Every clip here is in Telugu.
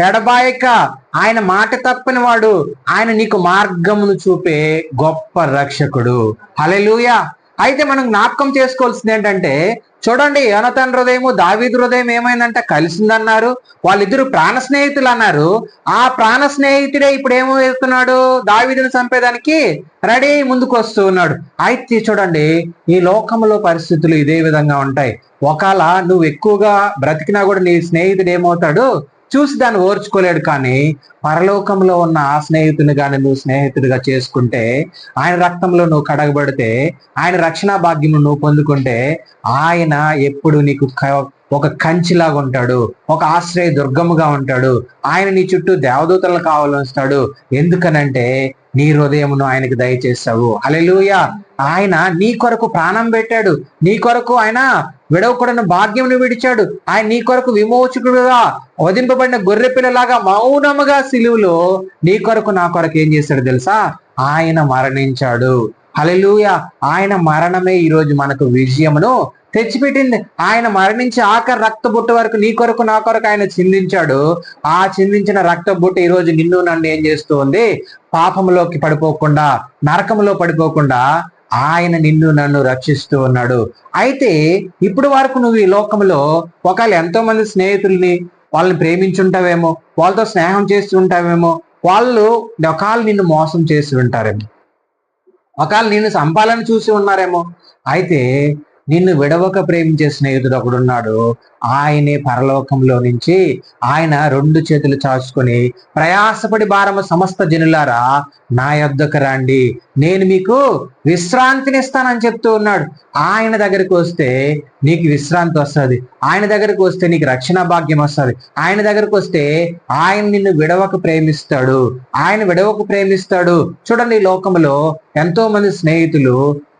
ఎడబాయక, ఆయన మాట తప్పని వాడు, ఆయన నీకు మార్గమును చూపే గొప్ప రక్షకుడు. హల్లెలూయా. అయితే మనం జ్ఞాపకం చేసుకోవాల్సింది ఏంటంటే, చూడండి, యోనతాను హృదయము దావీదు హృదయం ఏమైందంటే కలిసిందన్నారు. వాళ్ళిద్దరు ప్రాణ స్నేహితులు అన్నారు. ఆ ప్రాణ స్నేహితుడే ఇప్పుడు ఏమవుతున్నాడు, దావీదుని చంపేదానికి రెడీ ముందుకు వస్తూ ఉన్నాడు. అయితే చూడండి, ఈ లోకంలో పరిస్థితులు ఇదే విధంగా ఉంటాయి. ఒకవేళ నువ్వు ఎక్కువగా బ్రతికినా కూడా నీ స్నేహితుడు ఏమవుతాడు, చూసి దాన్ని ఓర్చుకోలేడు. కానీ పరలోకంలో ఉన్న ఆ స్నేహితుని కానీ నువ్వు స్నేహితుడిగా చేసుకుంటే, ఆయన రక్తంలో నువ్వు కడగబడితే, ఆయన రక్షణ భాగ్యము నువ్వు పొందుకుంటే, ఆయన ఎప్పుడు నీకు ఒక కంచిలాగా ఉంటాడు, ఒక ఆశ్రయ దుర్గముగా ఉంటాడు. ఆయన నీ చుట్టూ దేవదూతలను కావాలనిస్తాడు. ఎందుకనంటే నీ హృదయమును ఆయనకు దయచేస్తావు. హల్లెలూయా. ఆయన నీ కొరకు ప్రాణం పెట్టాడు. నీ కొరకు ఆయన విడవకూడని భాగ్యమును విడిచాడు. ఆయన నీ కొరకు విమోచకుడుగా వధింపబడిన గొర్రె పిల్లలాగా మౌనముగా సిలువలో నీ కొరకు నా కొరకు ఏం చేశాడు తెలుసా, ఆయన మరణించాడు. హల్లెలూయా. ఆయన మరణమే ఈరోజు మనకు విజయమును తెచ్చిపెట్టింది. ఆయన మరణించి ఆఖరి రక్త బుట్ట వరకు నీ కొరకు నా కొరకు ఆయన చిందించాడు. ఆ చిందించిన రక్త బుట్ట ఈరోజు నిన్ను నన్ను ఏం చేస్తూ ఉంది, పాపంలోకి పడిపోకుండా, నరకంలో పడిపోకుండా ఆయన నిన్ను నన్ను రక్షిస్తూ ఉన్నాడు. అయితే ఇప్పుడు వరకు నువ్వు ఈ లోకంలో ఒకవేళ ఎంతో మంది స్నేహితుల్ని వాళ్ళని ప్రేమించుంటావేమో, వాళ్ళతో స్నేహం చేస్తూ ఉంటావేమో, వాళ్ళు ఒకవేళ నిన్ను మోసం చేసి ఉంటారేమో, ఒకవేళ నిన్ను చంపాలని చూసి ఉన్నారేమో. అయితే నిన్ను విడవక ప్రేమించే స్నేహితుడు ఒకడున్నాడు. ఆయనే పరలోకంలో నుంచి ఆయన 2 చేతులు చాచుకొని, ప్రయాసపడి భారము సమస్త జనులారా నా యొద్దకు రండి, నేను మీకు విశ్రాంతినిస్తానని చెప్తూ ఉన్నాడు. ఆయన దగ్గరికి వస్తే నీకు విశ్రాంతి వస్తుంది. ఆయన దగ్గరికి వస్తే నీకు రక్షణ భాగ్యం వస్తుంది. ఆయన దగ్గరికి వస్తే ఆయన నిన్ను విడవక ప్రేమిస్తాడు. ఆయన విడవక ప్రేమిస్తాడు. చూడండి, ఈ లోకంలో ఎంతో మంది స్నేహితులు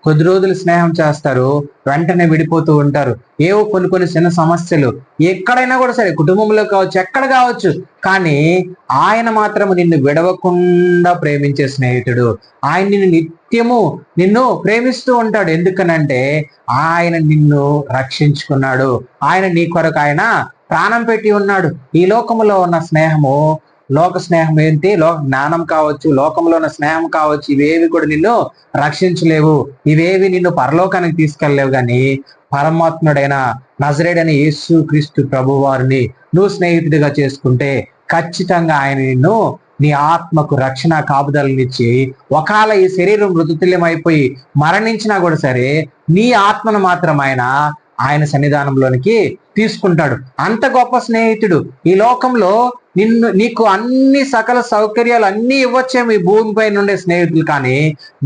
కొద్ది రోజులు స్నేహం చేస్తారు, వెంటనే విడిపోతూ ఉంటారు. ఏవో కొన్ని చిన్న సమస్యలు ఎక్కడైనా కూడా సరే, కుటుంబంలో కావచ్చు, ఎక్కడ కావచ్చు, కానీ ఆయన మాత్రం నిన్ను విడవకుండా ప్రేమించే స్నేహితుడు. ఆయన నిన్ను నిత్యము నిన్ను ప్రేమిస్తూ ఉంటాడు. ఎందుకనంటే ఆయన నిన్ను రక్షించుకున్నాడు. ఆయన నీ కొరకు ఆయన ప్రాణం పెట్టి ఉన్నాడు. ఈ లోకంలో ఉన్న స్నేహము, లోక స్నేహం ఏంటి, లోక జ్ఞానం కావచ్చు, లోకంలో ఉన్న స్నేహం కావచ్చు, ఇవేవి కూడా నిన్ను రక్షించలేవు. ఇవేవి నిన్ను పరలోకానికి తీసుకెళ్ళలేవు. కానీ పరమాత్ముడైన నజరేయుడైన యేసు క్రీస్తు ప్రభు వారిని నువ్వు స్నేహితుడిగా చేసుకుంటే ఖచ్చితంగా ఆయన నిన్ను నీ ఆత్మకు రక్షణ కాపుదలనిచ్చి, ఒకవేళ ఈ శరీరం మృతతుల్యం అయిపోయి మరణించినా కూడా సరే, నీ ఆత్మను మాత్రం ఆయన సన్నిధానంలోనికి తీసుకుంటాడు. అంత గొప్ప స్నేహితుడు. ఈ లోకంలో నీకు అన్ని సకల సౌకర్యాలు అన్ని ఇవ్వచ్చేమో ఈ భూమిపై నుండే స్నేహితులు, కానీ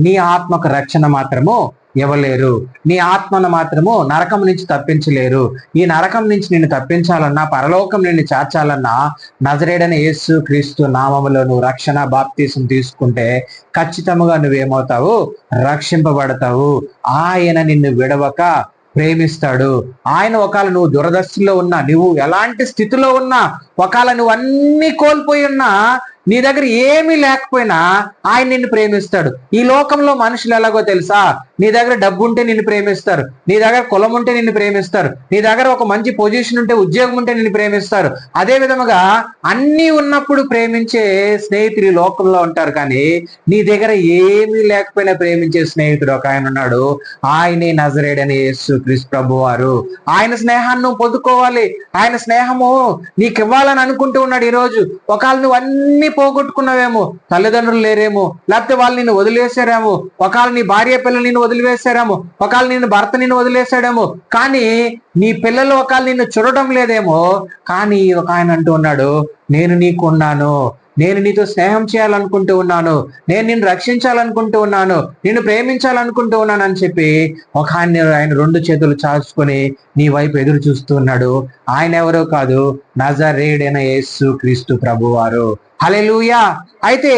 నీ ఆత్మకు రక్షణ మాత్రము ఇవ్వలేరు. నీ ఆత్మను మాత్రము నరకం నుంచి తప్పించలేరు. ఈ నరకం నుంచి నిన్ను తప్పించాలన్నా, పరలోకం నిన్ను చేర్చాలన్నా, నజరేయుడైన యేసు క్రీస్తు నామములో నువ్వు రక్షణ బాప్తీసం తీసుకుంటే ఖచ్చితంగా నువ్వేమవుతావు, రక్షింపబడతావు. ఆయన నిన్ను విడవక ప్రేమిస్తాడు. ఆయన ఒకవేళ నువ్వు దురదృష్టిలో ఉన్నా, నువ్వు ఎలాంటి స్థితిలో ఉన్నా, ఒకవేళ నువ్వు అన్ని కోల్పోయి ఉన్నా, నీ దగ్గర ఏమీ లేకపోయినా ఆయన నిన్ను ప్రేమిస్తాడు. ఈ లోకంలో మనుషులు ఎలాగో తెలుసా, నీ దగ్గర డబ్బు ఉంటే నిన్ను ప్రేమిస్తారు, నీ దగ్గర కులం ఉంటే నిన్ను ప్రేమిస్తారు, నీ దగ్గర ఒక మంచి పొజిషన్ ఉంటే, ఉద్యోగం ఉంటే నిన్ను ప్రేమిస్తారు. అదే విధముగా అన్ని ఉన్నప్పుడు ప్రేమించే స్నేహితులు ఈ లోకంలో ఉంటారు. కానీ నీ దగ్గర ఏమీ లేకపోయినా ప్రేమించే స్నేహితుడు ఒక ఆయన ఉన్నాడు. ఆయనే నజరేయుడైన యేసు క్రీస్తు ప్రభు వారు. ఆయన స్నేహాన్ని నువ్వు పొందుకోవాలి. ఆయన స్నేహము నీకు ఇవ్వాలని అనుకుంటూ ఉన్నాడు. ఈ రోజు ఒకవేళ నువ్వు అన్ని పోగొట్టుకున్నావేమో, తల్లిదండ్రులు లేరేమో, లేకపోతే వాళ్ళు నిన్ను వదిలేసారేమో, ఒకవేళ నీ భార్య పిల్లలు నిన్ను వదిలివేశారేమో, ఒకవేళ నిన్ను భర్త నిన్ను వదిలేశాడేమో, కానీ నీ పిల్లలు ఒకవేళ నిన్ను చూడటం లేదేమో, కానీ ఒక ఆయన అంటూ ఉన్నాడు, నేను నీకు ఉన్నాను, నేను నీతో స్నేహం చేయాలనుకుంటూ ఉన్నాను, నేను నిన్ను రక్షించాలనుకుంటూ ఉన్నాను, నిన్ను ప్రేమించాలనుకుంటూ ఉన్నాను అని చెప్పి ఒక ఆయన 2 చేతులు చాచుకొని నీ వైపు ఎదురు చూస్తూ ఉన్నాడు. ఆయన ఎవరో కాదు, నజరేయుడైన యేసు క్రీస్తు ప్రభువారు. హల్లెలూయా. అయితే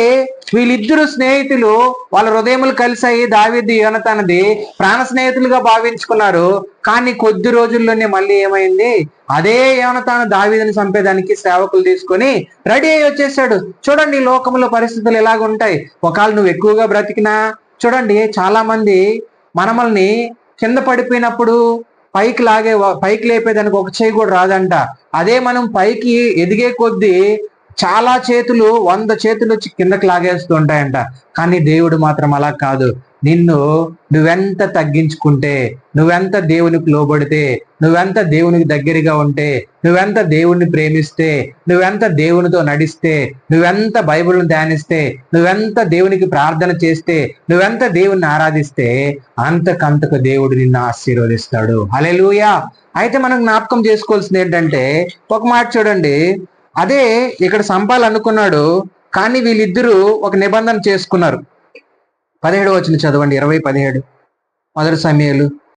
వీళ్ళిద్దరు స్నేహితులు, వాళ్ళ హృదయములు కలిసాయి. దావీదు యోనతానుది ప్రాణ స్నేహితులుగా భావించుకున్నారు. కానీ కొద్ది రోజుల్లోనే మళ్ళీ ఏమైంది, అదే యోనతాను దావీదుని చంపేదానికి సేవకులు తీసుకొని రెడీ అయ్యి వచ్చేసాడు. చూడండి, ఈ లోకంలో పరిస్థితులు ఎలాగ ఉంటాయి. ఒకవేళ నువ్వు ఎక్కువగా బ్రతికినా, చూడండి, చాలా మంది మనమల్ని కింద పడిపోయినప్పుడు పైకి లేపేదానికి ఒక చేయి కూడా రాదంట. అదే మనం పైకి ఎదిగే కొద్దీ చాలా చేతులు 100 చేతులు వచ్చి కిందకి లాగేస్తూ ఉంటాయంట. కానీ దేవుడు మాత్రం అలా కాదు. నువ్వెంత తగ్గించుకుంటే, నువ్వెంత దేవునికి లోబడితే, నువ్వెంత దేవునికి దగ్గరగా ఉంటే, నువ్వెంత దేవుణ్ణి ప్రేమిస్తే, నువ్వెంత దేవునితో నడిస్తే, నువ్వెంత బైబిల్ని ధ్యానిస్తే, నువ్వెంత దేవునికి ప్రార్థన చేస్తే, నువ్వెంత దేవుణ్ణి ఆరాధిస్తే అంతకంతకు దేవుడు నిన్ను ఆశీర్వదిస్తాడు. హల్లెలూయా. అయితే మనం జ్ఞాపకం చేసుకోవాల్సింది ఏంటంటే, ఒక మాట చూడండి, అదే ఇక్కడ సంపాలనుకున్నాడు, కానీ వీళ్ళిద్దరూ ఒక నిబంధన చేసుకున్నారు. 17 వచనం చదవండి, 20:17, 1 సమూయేలు.